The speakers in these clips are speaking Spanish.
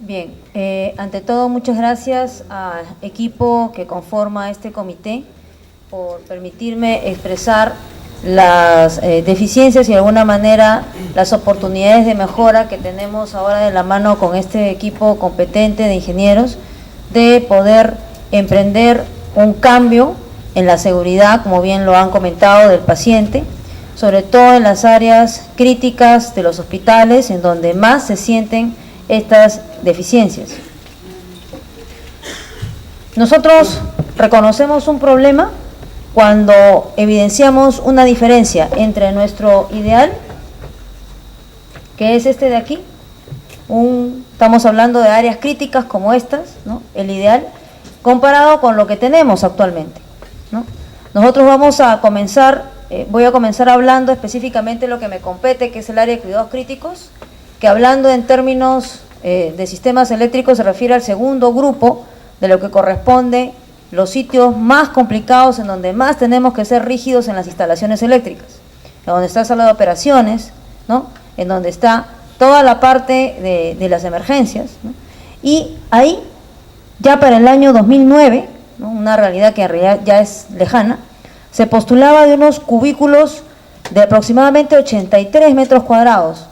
Bien, ante todo muchas gracias al equipo que conforma este comité por permitirme expresar las deficiencias y de alguna manera las oportunidades de mejora que tenemos ahora de la mano con este equipo competente de ingenieros de poder emprender un cambio en la seguridad, como bien lo han comentado, del paciente, sobre todo en las áreas críticas de los hospitales en donde más se sienten estas deficiencias. Nosotros reconocemos un problema cuando evidenciamos una diferencia entre nuestro ideal, que es este de aquí, estamos hablando de áreas críticas como estas, ¿no? El ideal, comparado con lo que tenemos actualmente, ¿no? Nosotros voy a comenzar hablando específicamente de lo que me compete, que es el área de cuidados críticos, que hablando en términos de sistemas eléctricos se refiere al segundo grupo de lo que corresponde los sitios más complicados en donde más tenemos que ser rígidos en las instalaciones eléctricas, en donde está la sala de operaciones, ¿no? En donde está toda la parte de las emergencias, ¿no? Y ahí, ya para el año 2009, ¿no? Una realidad que en realidad ya es lejana, se postulaba de unos cubículos de aproximadamente 83 metros cuadrados,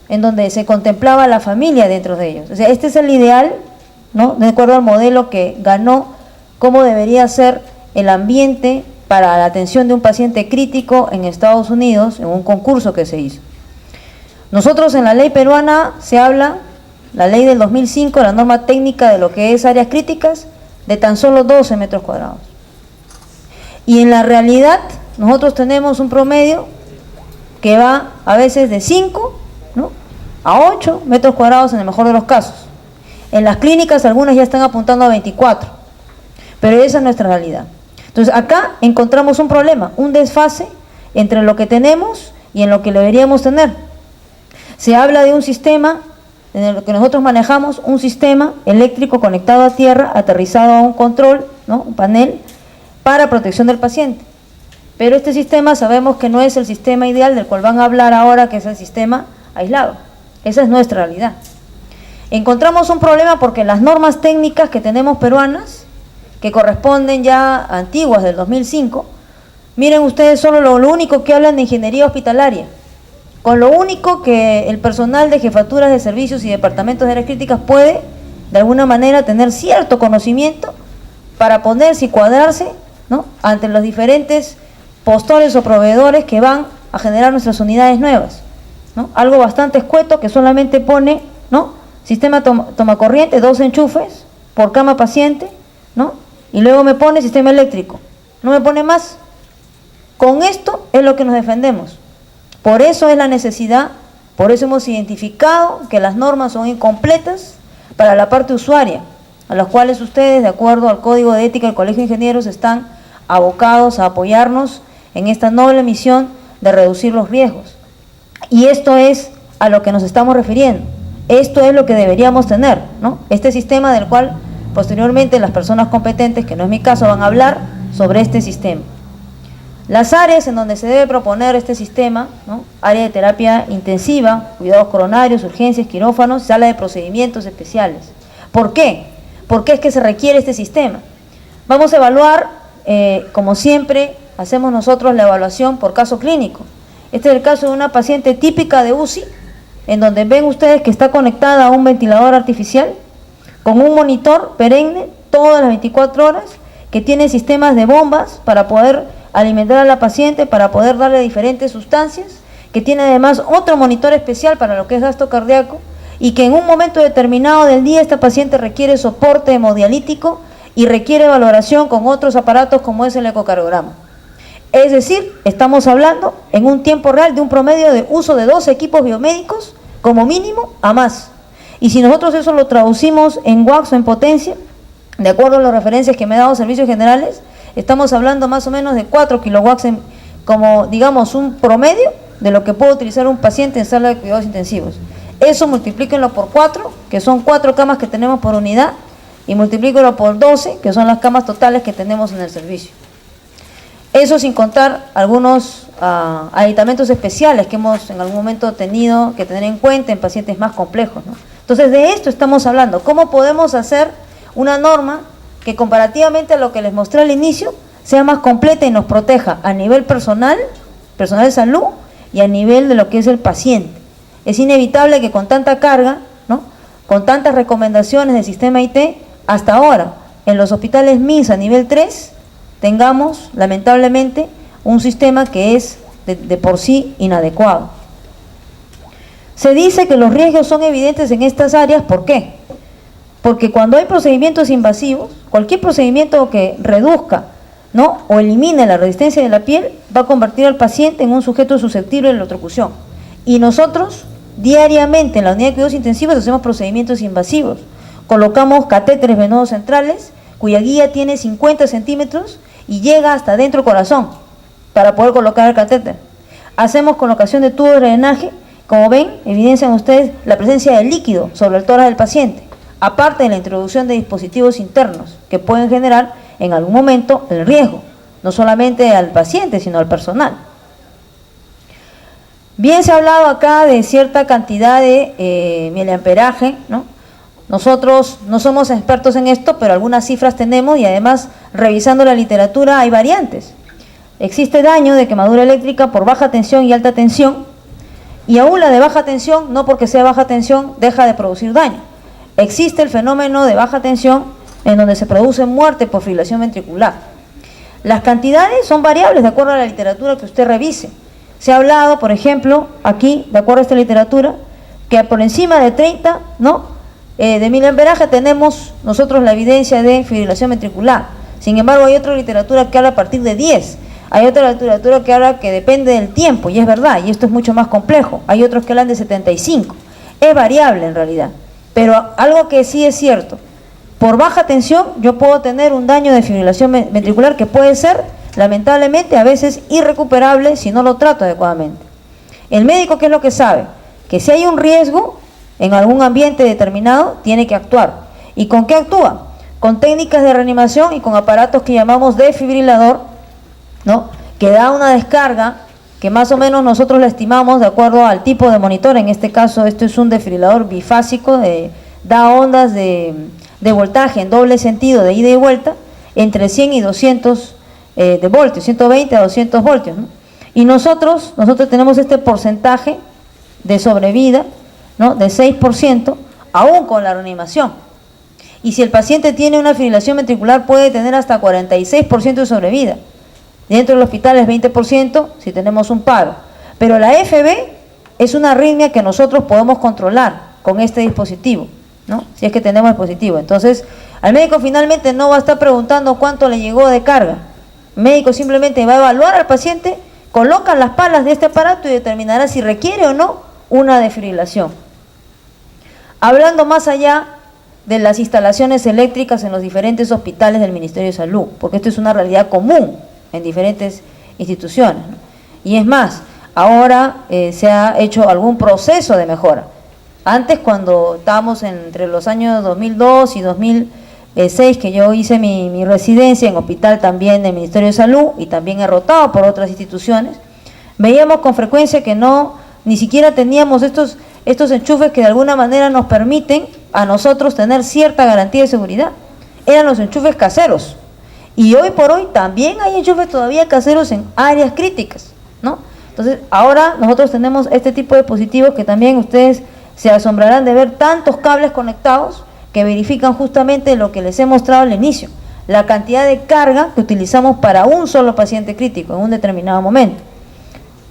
en donde se contemplaba la familia dentro de ellos. O sea, este es el ideal, ¿no? De acuerdo al modelo que ganó cómo debería ser el ambiente para la atención de un paciente crítico en Estados Unidos, en un concurso que se hizo. Nosotros en la ley peruana se habla, la ley del 2005, la norma técnica de lo que es áreas críticas, de tan solo 12 metros cuadrados. Y en la realidad nosotros tenemos un promedio que va a veces de 5, ¿no?, a 8 metros cuadrados en el mejor de los casos. En las clínicas algunas ya están apuntando a 24, pero esa es nuestra realidad. Entonces acá encontramos un problema, un desfase entre lo que tenemos y en lo que deberíamos tener. Se habla de un sistema en el que nosotros manejamos, un sistema eléctrico conectado a tierra, aterrizado a un control, ¿no?, un panel, para protección del paciente. Pero este sistema sabemos que no es el sistema ideal del cual van a hablar ahora, que es el sistema aislado. Esa es nuestra realidad. Encontramos un problema porque las normas técnicas que tenemos peruanas, que corresponden ya antiguas del 2005, miren ustedes solo lo único que hablan de ingeniería hospitalaria, con lo único que el personal de jefaturas de servicios y departamentos de áreas críticas puede, de alguna manera, tener cierto conocimiento para ponerse y cuadrarse, ¿no?, ante los diferentes postores o proveedores que van a generar nuestras unidades nuevas, ¿no? Algo bastante escueto que solamente pone, ¿no?, sistema tomacorriente, 2 enchufes por cama paciente, ¿no?, y luego me pone sistema eléctrico, no me pone más. Con esto es lo que nos defendemos. Por eso es la necesidad, por eso hemos identificado que las normas son incompletas para la parte usuaria, a las cuales ustedes, de acuerdo al Código de Ética del Colegio de Ingenieros, están abocados a apoyarnos en esta noble misión de reducir los riesgos. Y esto es a lo que nos estamos refiriendo. Esto es lo que deberíamos tener, ¿no? Este sistema del cual posteriormente las personas competentes, que no es mi caso, van a hablar sobre este sistema. Las áreas en donde se debe proponer este sistema, ¿no?, área de terapia intensiva, cuidados coronarios, urgencias, quirófanos, sala de procedimientos especiales. ¿Por qué? ¿Por qué es que se requiere este sistema? Vamos a evaluar, como siempre hacemos nosotros, la evaluación por caso clínico. Este es el caso de una paciente típica de UCI, en donde ven ustedes que está conectada a un ventilador artificial, con un monitor perenne todas las 24 horas, que tiene sistemas de bombas para poder alimentar a la paciente, para poder darle diferentes sustancias, que tiene además otro monitor especial para lo que es gasto cardíaco, y que en un momento determinado del día esta paciente requiere soporte hemodialítico y requiere valoración con otros aparatos como es el ecocardiograma. Es decir, estamos hablando en un tiempo real de un promedio de uso de 2 equipos biomédicos como mínimo a más. Y si nosotros eso lo traducimos en watts o en potencia, de acuerdo a las referencias que me he dado Servicios Generales, estamos hablando más o menos de 4 kilowatts como, digamos, un promedio de lo que puede utilizar un paciente en sala de cuidados intensivos. Eso multiplíquenlo por 4, que son 4 camas que tenemos por unidad, y multiplíquenlo por 12, que son las camas totales que tenemos en el servicio. Eso sin contar algunos aditamentos especiales que hemos en algún momento tenido que tener en cuenta en pacientes más complejos, ¿no? Entonces, de esto estamos hablando. ¿Cómo podemos hacer una norma que comparativamente a lo que les mostré al inicio, sea más completa y nos proteja a nivel personal de salud y a nivel de lo que es el paciente? Es inevitable que con tanta carga, ¿no?, con tantas recomendaciones del sistema IT, hasta ahora, en los hospitales MINS a nivel 3, tengamos, lamentablemente, un sistema que es de por sí inadecuado. Se dice que los riesgos son evidentes en estas áreas. ¿Por qué? Porque cuando hay procedimientos invasivos, cualquier procedimiento que reduzca, ¿no?, o elimine la resistencia de la piel, va a convertir al paciente en un sujeto susceptible de electrocución. Y nosotros, diariamente, en la unidad de cuidados intensivos, hacemos procedimientos invasivos. Colocamos catéteres venosos centrales, cuya guía tiene 50 centímetros y llega hasta dentro del corazón, para poder colocar el catéter. Hacemos colocación de tubos de drenaje. Como ven, evidencian ustedes la presencia de líquido sobre el tórax del paciente, aparte de la introducción de dispositivos internos que pueden generar en algún momento el riesgo, no solamente al paciente, sino al personal. Bien, se ha hablado acá de cierta cantidad de miliamperaje, ¿no? Nosotros no somos expertos en esto, pero algunas cifras tenemos, y además, revisando la literatura, hay variantes. Existe daño de quemadura eléctrica por baja tensión y alta tensión, y aún la de baja tensión, no porque sea baja tensión, deja de producir daño. Existe el fenómeno de baja tensión en donde se produce muerte por fibrilación ventricular. Las cantidades son variables de acuerdo a la literatura que usted revise. Se ha hablado, por ejemplo, aquí, de acuerdo a esta literatura, que por encima de 30, ¿no?, de miliamperaje tenemos nosotros la evidencia de fibrilación ventricular. Sin embargo, hay otra literatura que habla a partir de 10. Hay otra literatura que habla que depende del tiempo, y es verdad, y esto es mucho más complejo. Hay otros que hablan de 75. Es variable en realidad, pero algo que sí es cierto: por baja tensión yo puedo tener un daño de fibrilación ventricular que puede ser, lamentablemente, a veces irrecuperable si no lo trato adecuadamente. El médico, ¿qué es lo que sabe? Que si hay un riesgo en algún ambiente determinado, tiene que actuar. ¿Y con qué actúa? Con técnicas de reanimación y con aparatos que llamamos desfibrilador, ¿no?, que da una descarga que más o menos nosotros la estimamos de acuerdo al tipo de monitor. En este caso, esto es un desfibrilador bifásico, da ondas de voltaje en doble sentido, de ida y vuelta, entre 100 y 200 de voltios, 120 a 200 voltios, ¿no? Y nosotros tenemos este porcentaje de sobrevida, ¿no?, de 6%, aún con la reanimación. Y si el paciente tiene una fibrilación ventricular, puede tener hasta 46% de sobrevida. Dentro del hospital es 20% si tenemos un paro. Pero la FB es una arritmia que nosotros podemos controlar con este dispositivo, ¿no?, si es que tenemos el dispositivo. Entonces, al médico finalmente no va a estar preguntando cuánto le llegó de carga. El médico simplemente va a evaluar al paciente, coloca las palas de este aparato y determinará si requiere o no una desfibrilación. Hablando más allá de las instalaciones eléctricas en los diferentes hospitales del Ministerio de Salud, porque esto es una realidad común en diferentes instituciones, ¿no? Y es más, ahora se ha hecho algún proceso de mejora. Antes, cuando estábamos entre los años 2002 y 2006, que yo hice mi residencia en hospital también del Ministerio de Salud, y también he rotado por otras instituciones, veíamos con frecuencia que ni siquiera teníamos estos enchufes que de alguna manera nos permiten a nosotros tener cierta garantía de seguridad. Eran los enchufes caseros. Y hoy por hoy también hay enchufes todavía caseros en áreas críticas, ¿no? Entonces, ahora nosotros tenemos este tipo de dispositivos que también ustedes se asombrarán de ver tantos cables conectados que verifican justamente lo que les he mostrado al inicio, la cantidad de carga que utilizamos para un solo paciente crítico en un determinado momento.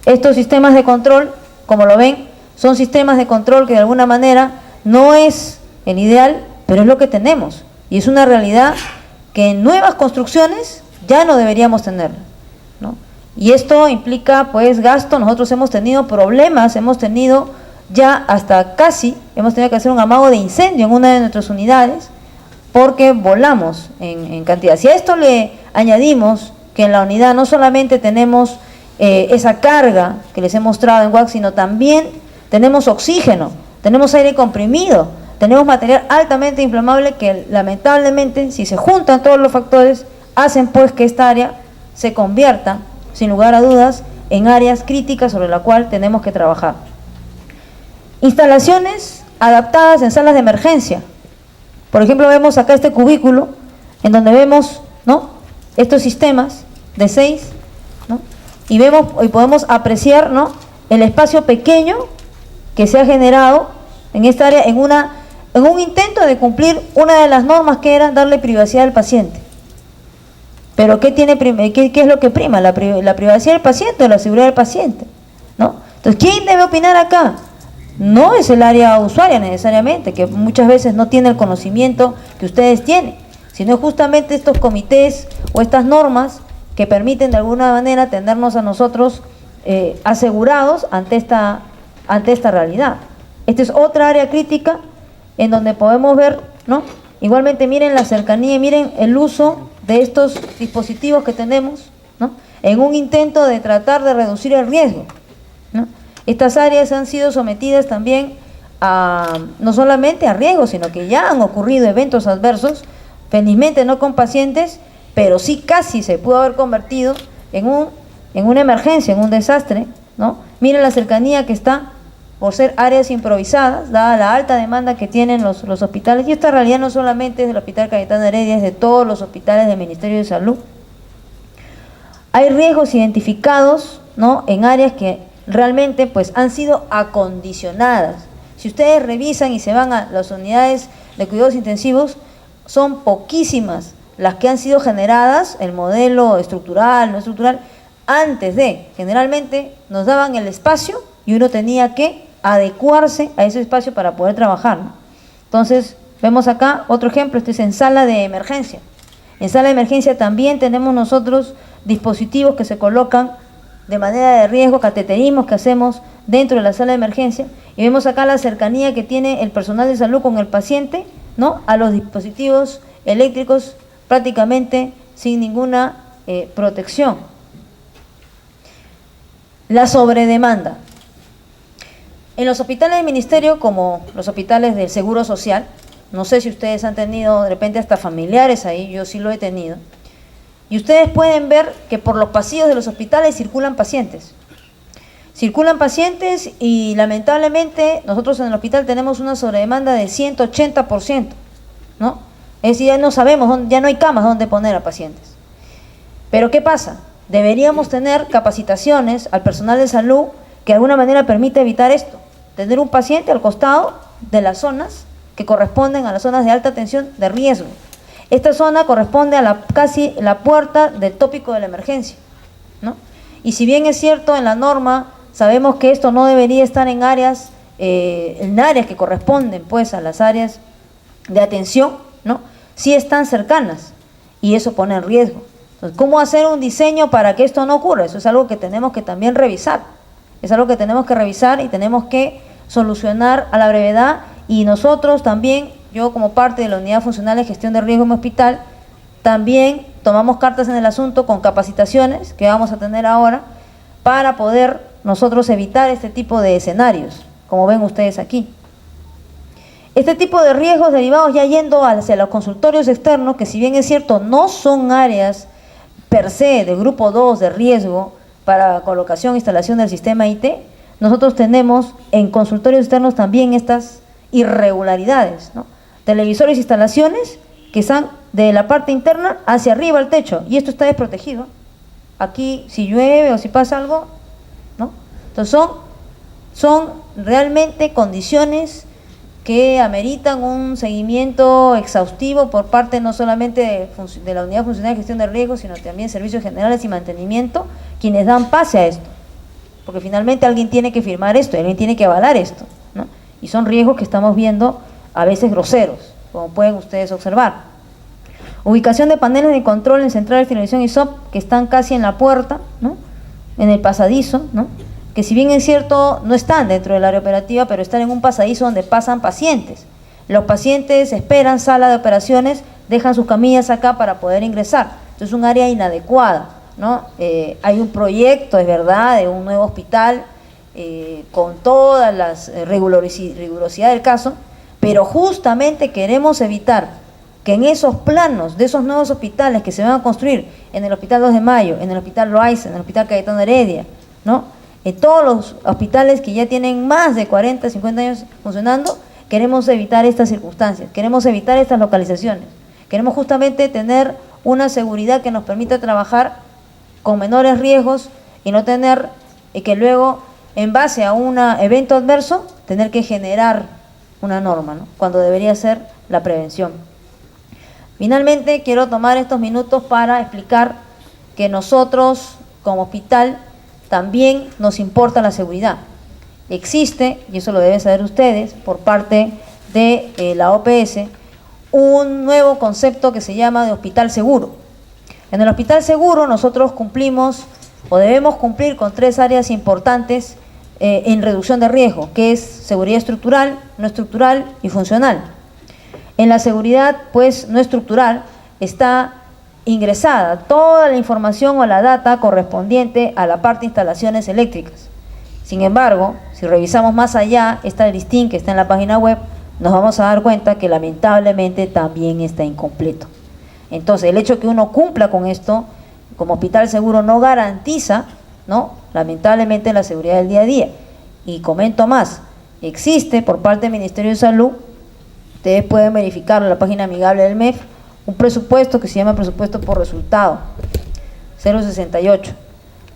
Estos sistemas de control, como lo ven, son sistemas de control que de alguna manera no es el ideal, pero es lo que tenemos, y es una realidad que en nuevas construcciones ya no deberíamos tener, ¿no? Y esto implica pues gasto. Nosotros hemos tenido problemas, hemos tenido que hacer un amago de incendio en una de nuestras unidades porque volamos en cantidad. Si a esto le añadimos que en la unidad no solamente tenemos esa carga que les he mostrado en WAC, sino también tenemos oxígeno, tenemos aire comprimido, tenemos material altamente inflamable que lamentablemente, si se juntan todos los factores, hacen pues que esta área se convierta, sin lugar a dudas, en áreas críticas sobre la cual tenemos que trabajar. Instalaciones adaptadas en salas de emergencia. Por ejemplo, vemos acá este cubículo, en donde vemos, ¿no?, estos sistemas de 6, ¿no?, y vemos y podemos apreciar, ¿no?, el espacio pequeño que se ha generado en esta área en un intento de cumplir una de las normas, que era darle privacidad al paciente. Pero ¿qué es lo que prima? ¿La privacidad del paciente o la seguridad del paciente? ¿No? Entonces, ¿quién debe opinar acá? No es el área usuaria necesariamente, que muchas veces no tiene el conocimiento que ustedes tienen, sino justamente estos comités o estas normas que permiten de alguna manera tenernos a nosotros asegurados ante esta realidad. Esta es otra área crítica en donde podemos ver, ¿no? Igualmente, miren la cercanía, miren el uso de estos dispositivos que tenemos, ¿no?, en un intento de tratar de reducir el riesgo, ¿no? Estas áreas han sido sometidas también no solamente a riesgos, sino que ya han ocurrido eventos adversos, felizmente no con pacientes, pero sí casi se pudo haber convertido en una emergencia, en un desastre, ¿no? Miren la cercanía que está por ser áreas improvisadas, dada la alta demanda que tienen los hospitales, y esta realidad no solamente es del Hospital Cayetano Heredia, es de todos los hospitales del Ministerio de Salud. Hay riesgos identificados, ¿no?, en áreas que realmente pues han sido acondicionadas. Si ustedes revisan y se van a las unidades de cuidados intensivos, son poquísimas las que han sido generadas, el modelo estructural, no estructural, antes de, generalmente nos daban el espacio y uno tenía que adecuarse a ese espacio para poder trabajar, ¿no? Entonces, vemos acá otro ejemplo, este es en sala de emergencia. En sala de emergencia también tenemos nosotros dispositivos que se colocan de manera de riesgo, cateterismos que hacemos dentro de la sala de emergencia, y vemos acá la cercanía que tiene el personal de salud con el paciente, ¿no?, a los dispositivos eléctricos prácticamente sin ninguna protección. La sobredemanda. En los hospitales del ministerio, como los hospitales del Seguro Social, no sé si ustedes han tenido de repente hasta familiares ahí, yo sí lo he tenido, y ustedes pueden ver que por los pasillos de los hospitales circulan pacientes. Circulan pacientes y lamentablemente nosotros en el hospital tenemos una sobredemanda de 180%, ¿no? Es decir, ya no sabemos, ya no hay camas donde poner a pacientes. Pero ¿qué pasa? Deberíamos tener capacitaciones al personal de salud que de alguna manera permita evitar esto. Tener un paciente al costado de las zonas que corresponden a las zonas de alta tensión de riesgo. Esta zona corresponde a casi la puerta del tópico de la emergencia, ¿no? Y si bien es cierto, en la norma sabemos que esto no debería estar en áreas que corresponden pues a las áreas de atención, ¿no?, sí están cercanas y eso pone en riesgo. Entonces, ¿cómo hacer un diseño para que esto no ocurra? Eso es algo que tenemos que también revisar. Es algo que tenemos que revisar y tenemos que solucionar a la brevedad, y nosotros también, yo como parte de la Unidad Funcional de Gestión de Riesgo en mi hospital, también tomamos cartas en el asunto con capacitaciones que vamos a tener ahora para poder nosotros evitar este tipo de escenarios, como ven ustedes aquí. Este tipo de riesgos derivados, ya yendo hacia los consultorios externos, que si bien es cierto no son áreas per se de grupo 2 de riesgo para colocación e instalación del sistema IT, nosotros tenemos en consultorios externos también estas irregularidades, ¿no? Televisores e instalaciones que están de la parte interna hacia arriba al techo, y esto está desprotegido. Aquí si llueve o si pasa algo, ¿no? Entonces son realmente condiciones que ameritan un seguimiento exhaustivo por parte no solamente de la Unidad Funcional de Gestión de Riesgos, sino también Servicios Generales y Mantenimiento, quienes dan pase a esto, porque finalmente alguien tiene que firmar esto, alguien tiene que avalar esto, ¿no? Y son riesgos que estamos viendo a veces groseros, como pueden ustedes observar. Ubicación de paneles de control en centrales de televisión y SOP que están casi en la puerta, ¿no?, en el pasadizo, ¿no?, que si bien es cierto no están dentro del área operativa, pero están en un pasadizo donde pasan pacientes. Los pacientes esperan sala de operaciones, dejan sus camillas acá para poder ingresar. Entonces es un área inadecuada, ¿no? Hay un proyecto, es verdad, de un nuevo hospital con todas las rigurosidad del caso, pero justamente queremos evitar que en esos planos de esos nuevos hospitales que se van a construir en el Hospital 2 de Mayo, en el Hospital Loaiza, en el Hospital Cayetano Heredia, ¿no?, en todos los hospitales que ya tienen más de 40, 50 años funcionando, queremos evitar estas circunstancias, queremos evitar estas localizaciones, queremos justamente tener una seguridad que nos permita trabajar con menores riesgos y no tener que luego, en base a un evento adverso, tener que generar una norma, ¿no?, cuando debería ser la prevención. Finalmente, quiero tomar estos minutos para explicar que nosotros, como hospital, también nos importa la seguridad. Existe, y eso lo deben saber ustedes, por parte de la OPS, un nuevo concepto que se llama de hospital seguro. En el hospital seguro nosotros cumplimos o debemos cumplir con 3 áreas importantes en reducción de riesgo, que es seguridad estructural, no estructural y funcional. En la seguridad, pues, no estructural está ingresada toda la información o la data correspondiente a la parte de instalaciones eléctricas. Sin embargo, si revisamos más allá esta listín que está en la página web, nos vamos a dar cuenta que lamentablemente también está incompleto. Entonces, el hecho que uno cumpla con esto como hospital seguro no garantiza, ¿no?, lamentablemente, la seguridad del día a día. Y comento más, existe por parte del Ministerio de Salud, ustedes pueden verificar en la página amigable del MEF, un presupuesto que se llama presupuesto por resultado, 068,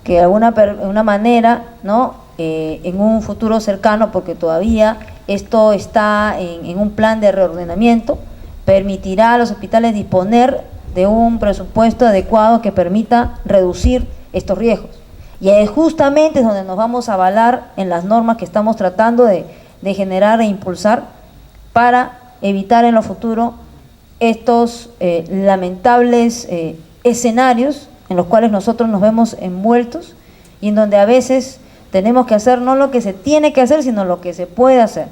que de alguna manera, ¿no?, en un futuro cercano, porque todavía esto está en un plan de reordenamiento, permitirá a los hospitales disponer de un presupuesto adecuado que permita reducir estos riesgos. Y es justamente donde nos vamos a avalar en las normas que estamos tratando de generar e impulsar para evitar en lo futuro estos lamentables escenarios en los cuales nosotros nos vemos envueltos y en donde a veces tenemos que hacer no lo que se tiene que hacer, sino lo que se puede hacer.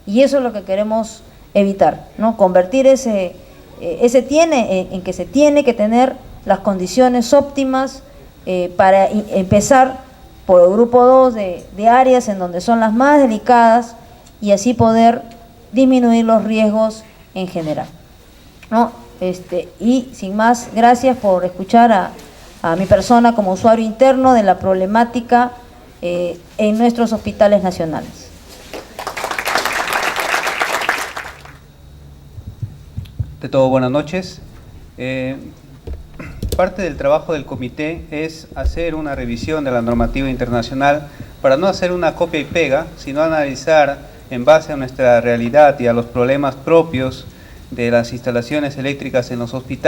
Y eso es lo que queremos evitar, ¿no? Convertir ese tiene en que se tiene que tener las condiciones óptimas para empezar por el grupo 2 de áreas en donde son las más delicadas y así poder disminuir los riesgos en general, ¿no? Y sin más, gracias por escuchar a mi persona como usuario interno de la problemática en nuestros hospitales nacionales. De todo, buenas noches. Parte del trabajo del comité es hacer una revisión de la normativa internacional para no hacer una copia y pega, sino analizar en base a nuestra realidad y a los problemas propios de las instalaciones eléctricas en los hospitales.